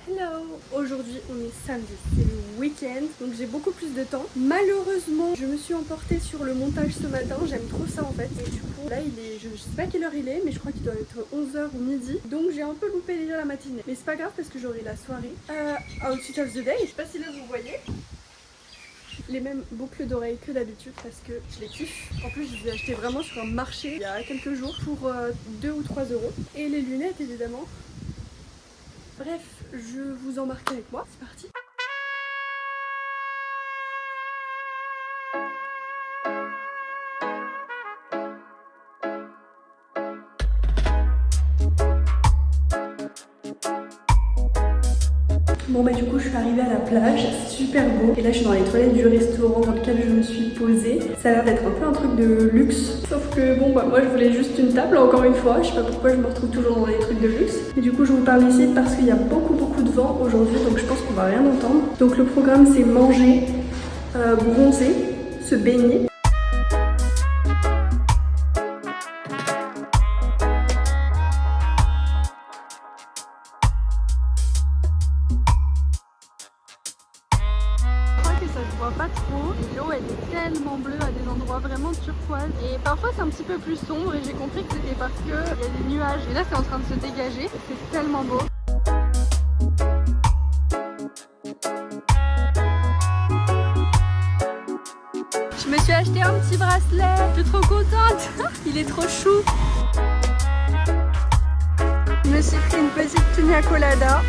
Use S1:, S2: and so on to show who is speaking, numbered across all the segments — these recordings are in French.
S1: Hello! Aujourd'hui on est samedi, c'est le week-end, donc j'ai beaucoup plus de temps. Malheureusement, je me suis emportée sur le montage ce matin, j'aime trop ça en fait. Et du coup, là il est, je sais pas quelle heure il est, mais je crois qu'il doit être 11h ou midi. Donc j'ai un peu loupé déjà la matinée. Mais c'est pas grave parce que j'aurai la soirée. Outfit of the day, je sais pas si là vous voyez. Les mêmes boucles d'oreilles que d'habitude parce que je les kiffe. En plus, je les ai achetées vraiment sur un marché il y a quelques jours pour 2 ou 3 euros. Et les lunettes évidemment. Bref, je vous embarque avec moi, c'est parti. Bon bah du coup je suis arrivée à la plage, c'est super beau. Et là je suis dans les toilettes du restaurant dans lequel je me suis posée. Ça a l'air d'être un peu un truc de luxe. Sauf que bon bah moi je voulais juste une table encore une fois. Je sais pas pourquoi je me retrouve toujours dans des trucs de luxe. Et du coup je vous parle ici parce qu'il y a beaucoup de vent aujourd'hui. Donc je pense qu'on va rien entendre. Donc le programme c'est manger, bronzer, se baigner. Ça se voit pas trop, l'eau elle est tellement bleue à des endroits vraiment turquoise et parfois c'est un petit peu plus sombre et j'ai compris que c'était parce qu'il y a des nuages et là c'est en train de se dégager, c'est tellement beau. Je me suis acheté un petit bracelet, je suis trop contente, il est trop chou. Je me suis pris une petite pina colada.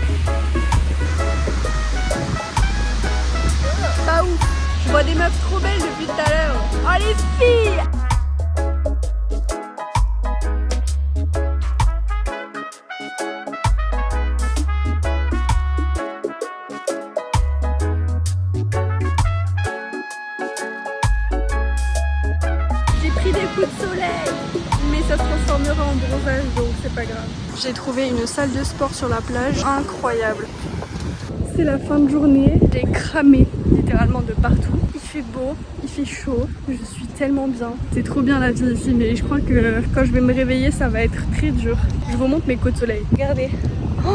S1: Pas ouf. Je vois des meufs trop belles depuis tout à l'heure. Oh les filles! J'ai pris des coups de soleil, mais ça se transformera en bronzage donc c'est pas grave. J'ai trouvé une salle de sport sur la plage incroyable. C'est la fin de journée, j'ai cramé littéralement de partout. Il fait beau, il fait chaud, je suis tellement bien. C'est trop bien la vie ici, mais je crois que quand je vais me réveiller, ça va être très dur. Je vous montre mes coups de soleil. Regardez. Oh,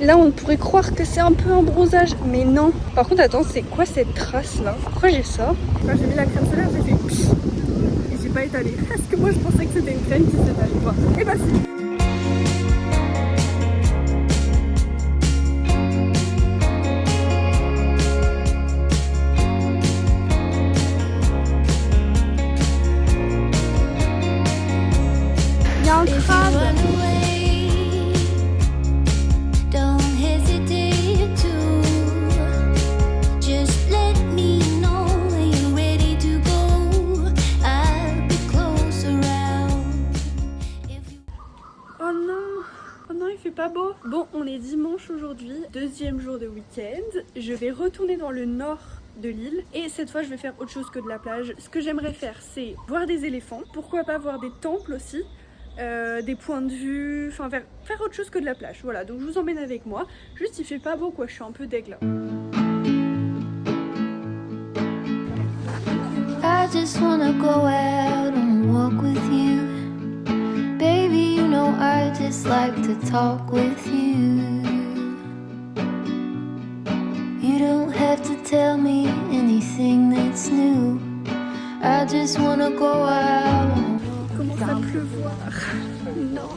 S1: là, on pourrait croire que c'est un peu un bronzage, mais non. Par contre, attends, c'est quoi cette trace là? Pourquoi j'ai ça? Quand j'ai mis la crème solaire, j'ai fait pfff et j'ai pas étalé. Parce que moi, je pensais que c'était une crème qui s'étalait pas. Et bah si. Pas beau. Bon, on est dimanche aujourd'hui, deuxième jour de week-end. Je vais retourner dans le nord de l'île et cette fois je vais faire autre chose que de la plage. Ce que j'aimerais faire c'est voir des éléphants, pourquoi pas voir des temples aussi, des points de vue, enfin faire autre chose que de la plage. Voilà, donc je vous emmène avec moi. Juste il fait pas beau quoi, je suis un peu deg là. I just wanna go out and walk with you. Baby, you know I just like to talk with you. You don't have to tell me anything that's new. I just wanna go out. Commence à pleuvoir. Non.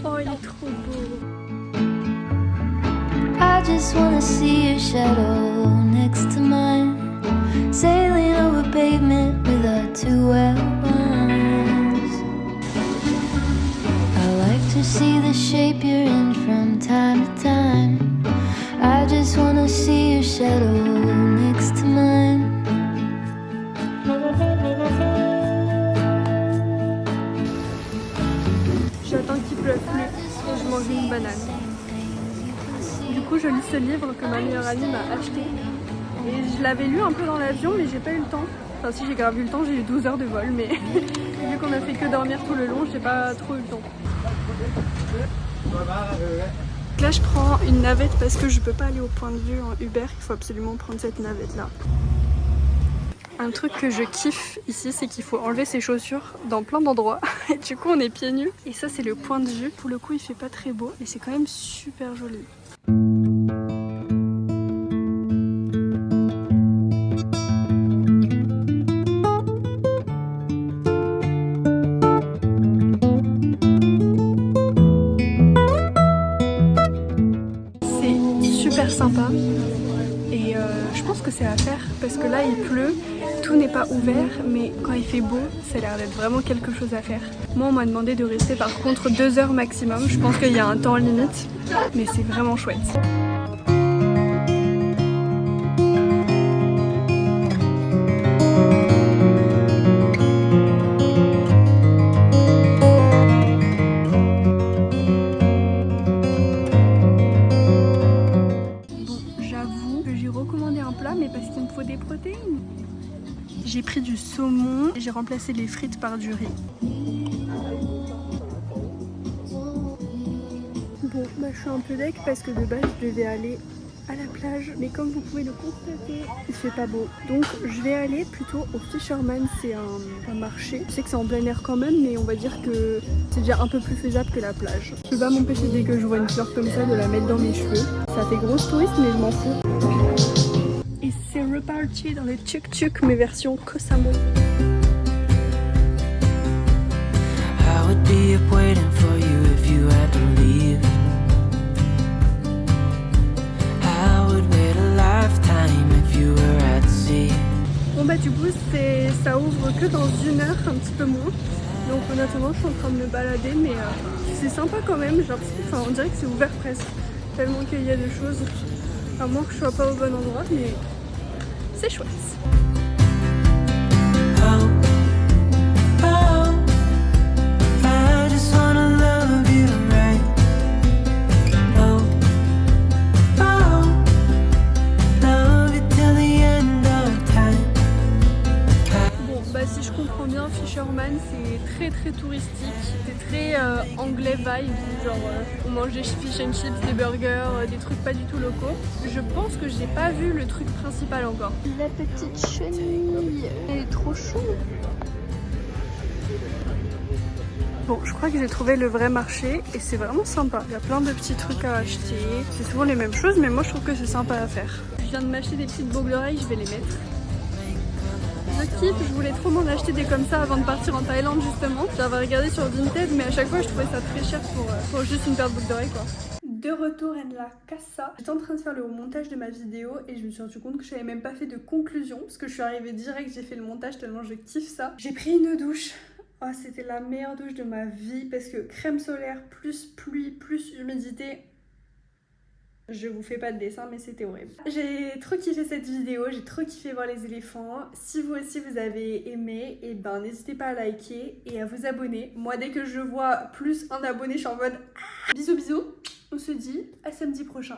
S1: Oh, il est trop beau. I just wanna see your shadow next to mine. Sailing over pavement with our two outlines. I like to see the shape you're in from time to time. I just wanna see your shadow next to mine. J'attends qu'il pleuve plus et je mange une banane. Du coup je lis ce livre que ma meilleure amie m'a acheté. Et je l'avais lu un peu dans l'avion mais j'ai pas eu le temps. Enfin si, j'ai grave eu le temps, j'ai eu 12 heures de vol mais vu qu'on a fait que dormir tout le long, j'ai pas trop eu le temps. Là je prends une navette parce que je peux pas aller au point de vue en Uber, il faut absolument prendre cette navette là. Un truc que je kiffe ici, c'est qu'il faut enlever ses chaussures dans plein d'endroits. Et du coup, on est pieds nus. Et ça, c'est le point de vue. Pour le coup, il fait pas très beau, mais c'est quand même super joli. C'est super sympa. Et je pense que c'est à faire parce que là il pleut, tout n'est pas ouvert, mais quand il fait beau, ça a l'air d'être vraiment quelque chose à faire. Moi on m'a demandé de rester par contre 2 heures maximum, je pense qu'il y a un temps limite, mais c'est vraiment chouette. Mais parce qu'il me faut des protéines. J'ai pris du saumon et j'ai remplacé les frites par du riz. Bon, bah je suis un peu deg parce que de base je devais aller à la plage, mais comme vous pouvez le constater, il fait pas beau. Donc je vais aller plutôt au Fisherman, c'est un marché. Je sais que c'est en plein air quand même, mais on va dire que c'est déjà un peu plus faisable que la plage. Je peux pas m'empêcher dès que je vois une fleur comme ça de la mettre dans mes cheveux. Ça fait grosse touriste, mais je m'en fous. Et c'est reparti dans les tuk-tuk, mais version Koh Samui. I would be up waiting for you if you had to leave. I would wait a lifetime if you were at sea. Bon bah du coup ça ouvre que dans 1 heure, un petit peu moins. Donc en attendant je suis en train de me balader, mais c'est sympa quand même. J'ai l'impression, enfin on dirait que c'est ouvert presque. Tellement qu'il y a de choses. À moins que je sois pas au bon endroit, mais c'est chouette. Si je comprends bien, Fisherman c'est très touristique, c'est très anglais vibe, genre on mange des fish and chips, des burgers, des trucs pas du tout locaux. Je pense que j'ai pas vu le truc principal encore. La petite chenille, elle est trop chou. Bon, je crois que j'ai trouvé le vrai marché et c'est vraiment sympa. Il y a plein de petits trucs à acheter. C'est souvent les mêmes choses, mais moi je trouve que c'est sympa à faire. Je viens de m'acheter des petites boucles d'oreilles, je vais les mettre. Je kiffe, je voulais trop m'en acheter des comme ça avant de partir en Thaïlande justement. J'avais regardé sur Vinted, mais à chaque fois je trouvais ça très cher pour juste une paire de boucles d'oreilles quoi. De retour en la casa. J'étais en train de faire le montage de ma vidéo et je me suis rendu compte que je n'avais même pas fait de conclusion parce que je suis arrivée direct, j'ai fait le montage tellement je kiffe ça. J'ai pris une douche. Oh, c'était la meilleure douche de ma vie parce que crème solaire plus pluie plus humidité. Je vous fais pas de dessin mais c'était horrible. J'ai trop kiffé cette vidéo, j'ai trop kiffé voir les éléphants. Si vous aussi vous avez aimé, et ben n'hésitez pas à liker et à vous abonner. Moi dès que je vois plus un abonné je suis en mode bisous bisous. On se dit à samedi prochain.